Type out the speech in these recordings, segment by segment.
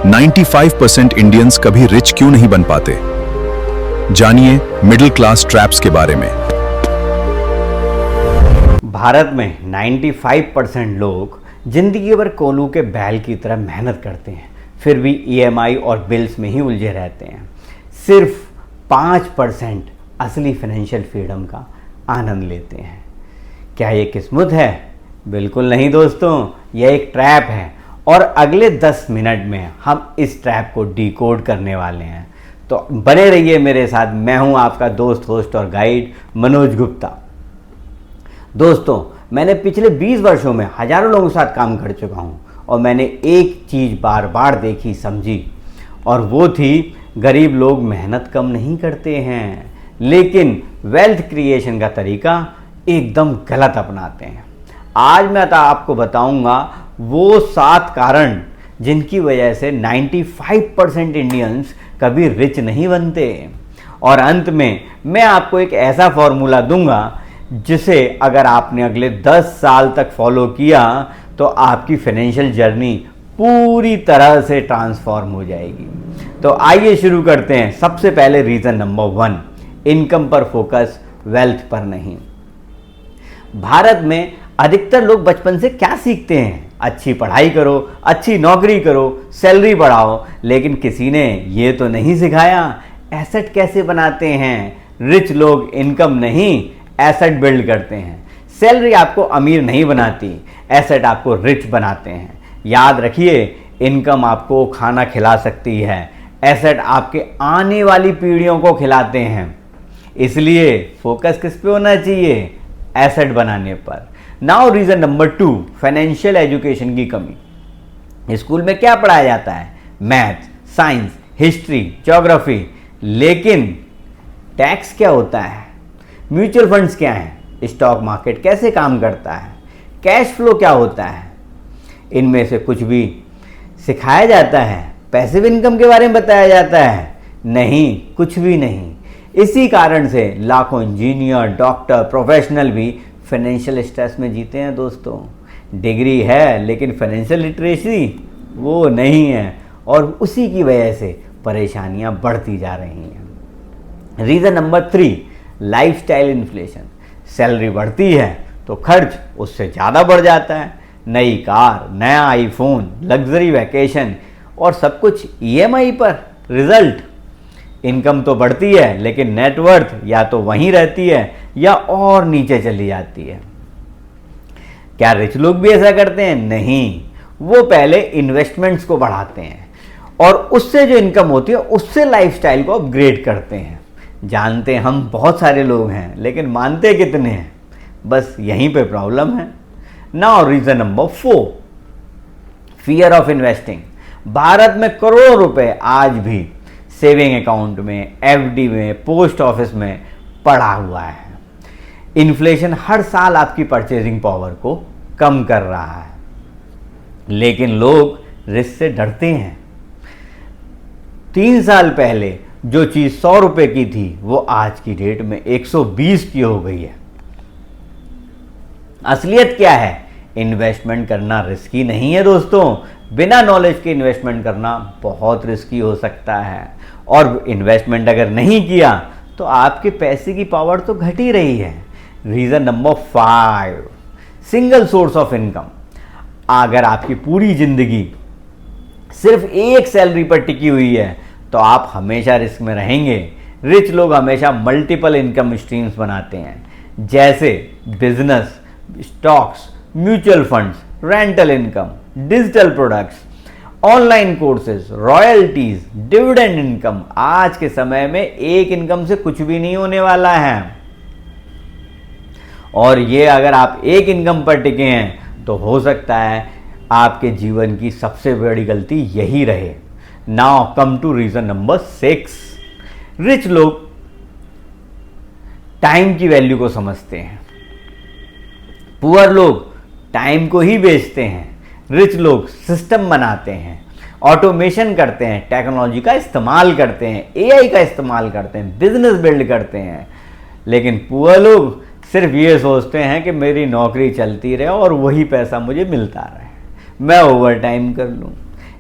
95% Indians कभी rich क्यों नहीं बन पाते? जानिए मिडिल क्लास ट्रैप्स के बारे में। भारत में 95% लोग जिंदगी भर कोल्हू के बैल की तरह मेहनत करते हैं, फिर भी ईएमआई और बिल्स में ही उलझे रहते हैं। सिर्फ 5% असली फाइनेंशियल फ्रीडम का आनंद लेते हैं। क्या ये किस्मत है? बिल्कुल नहीं दोस्तों, यह एक ट्रैप है और अगले 10 मिनट में हम इस ट्रैप को डिकोड करने वाले हैं। तो बने रहिए मेरे साथ। मैं हूं आपका दोस्त, होस्ट और गाइड मनोज गुप्ता। दोस्तों, मैंने पिछले 20 वर्षों में हजारों लोगों के साथ काम कर चुका हूं और मैंने एक चीज़ बार बार देखी, समझी, और वो थी गरीब लोग मेहनत कम नहीं करते हैं, लेकिन वेल्थ क्रिएशन का तरीका एकदम गलत अपनाते हैं। आज मैं आपको बताऊंगा वो 7 कारण जिनकी वजह से 95% इंडियंस कभी रिच नहीं बनते, और अंत में मैं आपको एक ऐसा फॉर्मूला दूंगा जिसे अगर आपने अगले 10 साल तक फॉलो किया तो आपकी फाइनेंशियल जर्नी पूरी तरह से ट्रांसफॉर्म हो जाएगी। तो आइए शुरू करते हैं। सबसे पहले रीज़न नंबर 1, इनकम पर फोकस, वेल्थ पर नहीं। भारत में अधिकतर लोग बचपन से क्या सीखते हैं? अच्छी पढ़ाई करो, अच्छी नौकरी करो, सैलरी बढ़ाओ, लेकिन किसी ने ये तो नहीं सिखाया एसेट कैसे बनाते हैं। रिच लोग इनकम नहीं, एसेट बिल्ड करते हैं। सैलरी आपको अमीर नहीं बनाती, एसेट आपको रिच बनाते हैं। याद रखिए, इनकम आपको खाना खिला सकती है, एसेट आपके आने वाली पीढ़ियों को खिलाते हैं। इसलिए फोकस किस पे होना चाहिए? एसेट बनाने पर। Now reason number 2, financial education की कमी। स्कूल में क्या पढ़ाया जाता है? मैथ, साइंस, हिस्ट्री, ज्योग्राफी, लेकिन टैक्स क्या होता है? म्यूचुअल फंड्स क्या हैं? स्टॉक मार्केट कैसे काम करता है? कैश फ्लो क्या होता है? इनमें से कुछ भी सिखाया जाता है? पैसिव इनकम के बारे में बताया जाता है? नहीं, कुछ भी नहीं। इसी कारण से लाखों इंजीनियर, डॉक्टर, प्रोफेशनल भी फाइनेंशियल स्ट्रेस में जीते हैं दोस्तों। डिग्री है लेकिन फाइनेंशियल लिटरेसी वो नहीं है, और उसी की वजह से परेशानियां बढ़ती जा रही हैं। Reason number 3, lifestyle inflation. Salary बढ़ती है तो खर्च उससे ज़्यादा बढ़ जाता है। नई कार, नया आईफोन, लग्जरी वैकेशन, और सब कुछ ईएमआई पर। रिजल्ट, इनकम तो बढ़ती है लेकिन नेटवर्थ या तो वहीं रहती है या और नीचे चली जाती है। क्या रिच लोग भी ऐसा करते हैं? नहीं, वो पहले इन्वेस्टमेंट्स को बढ़ाते हैं और उससे जो इनकम होती है उससे लाइफस्टाइल को अपग्रेड करते हैं। जानते हम बहुत सारे लोग हैं, लेकिन मानते कितने हैं? बस यहीं पे प्रॉब्लम है। Now reason number 4, fear of investing. Bharat में करोड़ों रुपए आज भी सेविंग अकाउंट में, एफडी में, पोस्ट ऑफिस में पड़ा हुआ है। इन्फ्लेशन हर साल आपकी परचेजिंग पावर को कम कर रहा है, लेकिन लोग रिस्क से डरते हैं। 3 साल पहले जो चीज़ 100 रुपए की थी वो आज की डेट में 120 की हो गई है। असलियत क्या है? इन्वेस्टमेंट करना रिस्की नहीं है दोस्तों। बिना नॉलेज के इन्वेस्टमेंट करना बहुत रिस्की हो सकता है, और इन्वेस्टमेंट अगर नहीं किया तो आपके पैसे की पावर तो घट ही रही है। Reason number 5, single source of income. अगर आपकी पूरी जिंदगी सिर्फ एक सैलरी पर टिकी हुई है तो आप हमेशा रिस्क में रहेंगे। रिच लोग हमेशा मल्टीपल इनकम स्ट्रीम्स बनाते हैं, जैसे business, stocks, mutual funds, rental income, digital products, online courses, royalties, dividend income. आज के समय में एक इनकम से कुछ भी नहीं होने वाला है, और ये अगर आप एक इनकम पर टिके हैं तो हो सकता है आपके जीवन की सबसे बड़ी गलती यही रहे। Now come to reason number 6, rich लोग टाइम की वैल्यू को समझते हैं, पुअर लोग टाइम को ही बेचते हैं। रिच लोग सिस्टम बनाते हैं, ऑटोमेशन करते हैं, टेक्नोलॉजी का इस्तेमाल करते हैं, एआई का इस्तेमाल करते हैं, बिजनेस बिल्ड करते हैं। लेकिन पुअर लोग सिर्फ ये सोचते हैं कि मेरी नौकरी चलती रहे और वही पैसा मुझे मिलता रहे, मैं ओवर टाइम कर लूँ।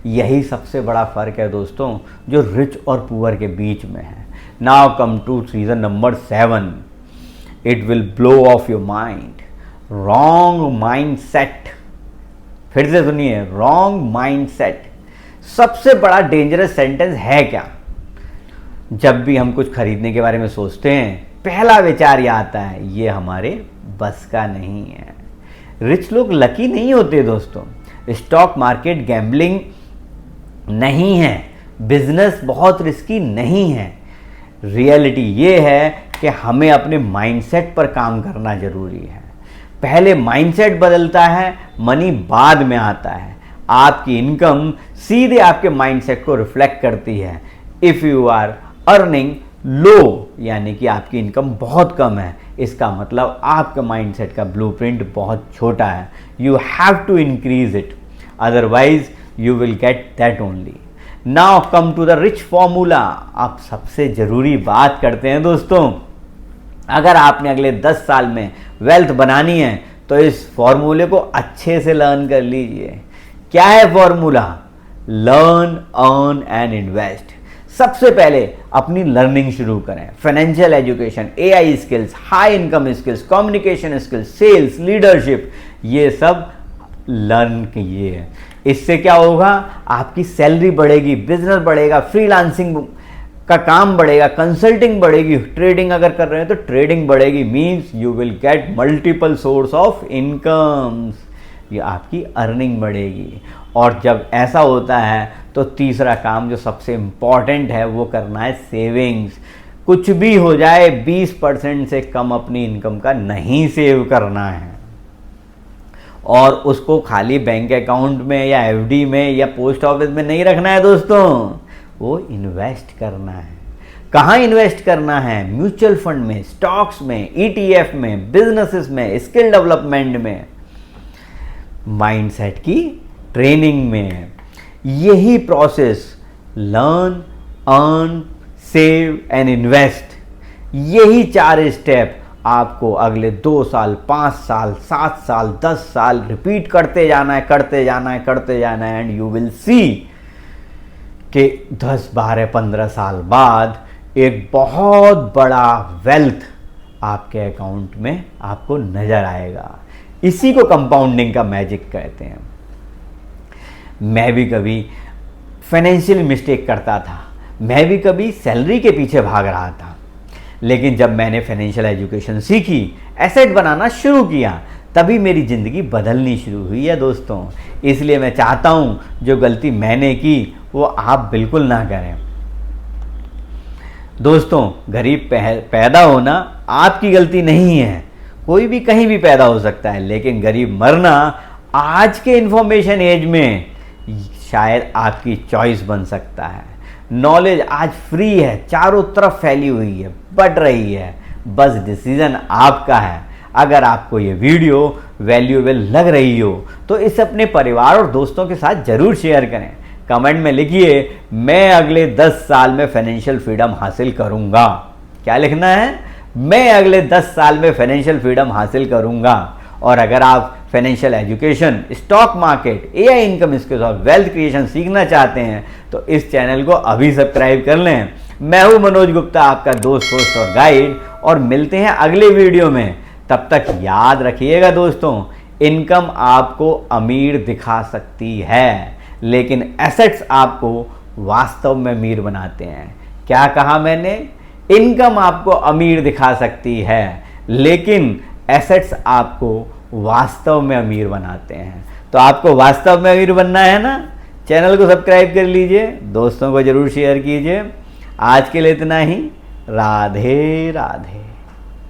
यही सबसे बड़ा फ़र्क है दोस्तों, जो रिच और पुअर के बीच में है। Now come to reason number 7, it will blow off your mind. Wrong mind set. फिर से सुनिए, रॉन्ग माइंड सेट सबसे बड़ा डेंजरस सेंटेंस है क्या? जब भी हम कुछ खरीदने के बारे में सोचते हैं, पहला विचार यह आता है, ये हमारे बस का नहीं है। रिच लोग लकी नहीं होते दोस्तों। स्टॉक मार्केट गैम्बलिंग नहीं है, बिजनेस बहुत रिस्की नहीं है। रियलिटी ये है कि हमें अपने माइंडसेट पर काम करना जरूरी है। पहले माइंडसेट बदलता है, मनी बाद में आता है। आपकी इनकम सीधे आपके माइंडसेट को रिफ्लेक्ट करती है। इफ़ यू आर अर्निंग लो, यानी कि आपकी इनकम बहुत कम है, इसका मतलब आपका माइंडसेट का ब्लूप्रिंट बहुत छोटा है। You have to increase it, otherwise you will get that only. Now come to the rich formula. अब सबसे जरूरी बात करते हैं दोस्तों। अगर आपने अगले 10 साल में वेल्थ बनानी है तो इस फॉर्मूले को अच्छे से लर्न कर लीजिए। क्या है formula? Learn, earn and invest. सबसे पहले अपनी लर्निंग शुरू करें। Financial education, AI skills, high income skills, communication skills, sales, leadership, ये सब लर्न कीजिए। इससे क्या होगा? आपकी सैलरी बढ़ेगी, बिजनेस बढ़ेगा, फ्रीलांसिंग का काम बढ़ेगा, कंसल्टिंग बढ़ेगी, ट्रेडिंग अगर कर रहे हैं तो ट्रेडिंग बढ़ेगी। Means you will get multiple source of incomes, ये आपकी अर्निंग बढ़ेगी। और जब ऐसा होता है तो तीसरा काम जो सबसे इम्पॉर्टेंट है वो करना है सेविंग्स। कुछ भी हो जाए 20% से कम अपनी इनकम का नहीं सेव करना है, और उसको खाली बैंक अकाउंट में या एफडी में या पोस्ट ऑफिस में नहीं रखना है दोस्तों, वो इन्वेस्ट करना है। कहाँ इन्वेस्ट करना है? म्यूचुअल फंड में, स्टॉक्स में, ईटीएफ में, बिजनेसेस में, स्किल डेवलपमेंट में, माइंडसेट की ट्रेनिंग में। यही process learn, earn, save and invest, यही 4 स्टेप आपको अगले 2 साल, 5 साल, 7 साल, 10 साल रिपीट करते जाना है, करते जाना है, करते जाना है, एंड यू विल सी कि 10, 12, 15 साल बाद एक बहुत बड़ा वेल्थ आपके अकाउंट में आपको नजर आएगा। इसी को कंपाउंडिंग का मैजिक कहते हैं। मैं भी कभी फाइनेंशियल मिस्टेक करता था, मैं भी कभी सैलरी के पीछे भाग रहा था, लेकिन जब मैंने फाइनेंशियल एजुकेशन सीखी, एसेट बनाना शुरू किया, तभी मेरी ज़िंदगी बदलनी शुरू हुई है दोस्तों। इसलिए मैं चाहता हूँ जो गलती मैंने की वो आप बिल्कुल ना करें। दोस्तों, गरीब पैदा होना आपकी गलती नहीं है, कोई भी कहीं भी पैदा हो सकता है, लेकिन गरीब मरना आज के इंफॉर्मेशन एज में शायद आपकी चॉइस बन सकता है। नॉलेज आज फ्री है, चारों तरफ फैली हुई है, बढ़ रही है, बस डिसीजन आपका है। अगर आपको ये वीडियो वैल्यूएबल लग रही हो तो इसे अपने परिवार और दोस्तों के साथ जरूर शेयर करें। कमेंट में लिखिए, मैं अगले 10 साल में फाइनेंशियल फ्रीडम हासिल करूंगा। क्या लिखना है? मैं अगले 10 साल में फाइनेंशियल फ्रीडम हासिल करूंगा। और अगर आप financial education, stock market, AI income skills और वेल्थ क्रिएशन सीखना चाहते हैं तो इस चैनल को अभी सब्सक्राइब कर लें। मैं हूं मनोज गुप्ता, आपका दोस्त, होस्ट और गाइड, और मिलते हैं अगले वीडियो में। तब तक याद रखिएगा दोस्तों, इनकम आपको अमीर दिखा सकती है, लेकिन एसेट्स आपको वास्तव में अमीर बनाते हैं। क्या कहा मैंने? इनकम आपको अमीर दिखा सकती है, लेकिन एसेट्स आपको वास्तव में अमीर बनाते हैं। तो आपको वास्तव में अमीर बनना है ना? चैनल को सब्सक्राइब कर लीजिए, दोस्तों को जरूर शेयर कीजिए। आज के लिए इतना ही। राधे राधे।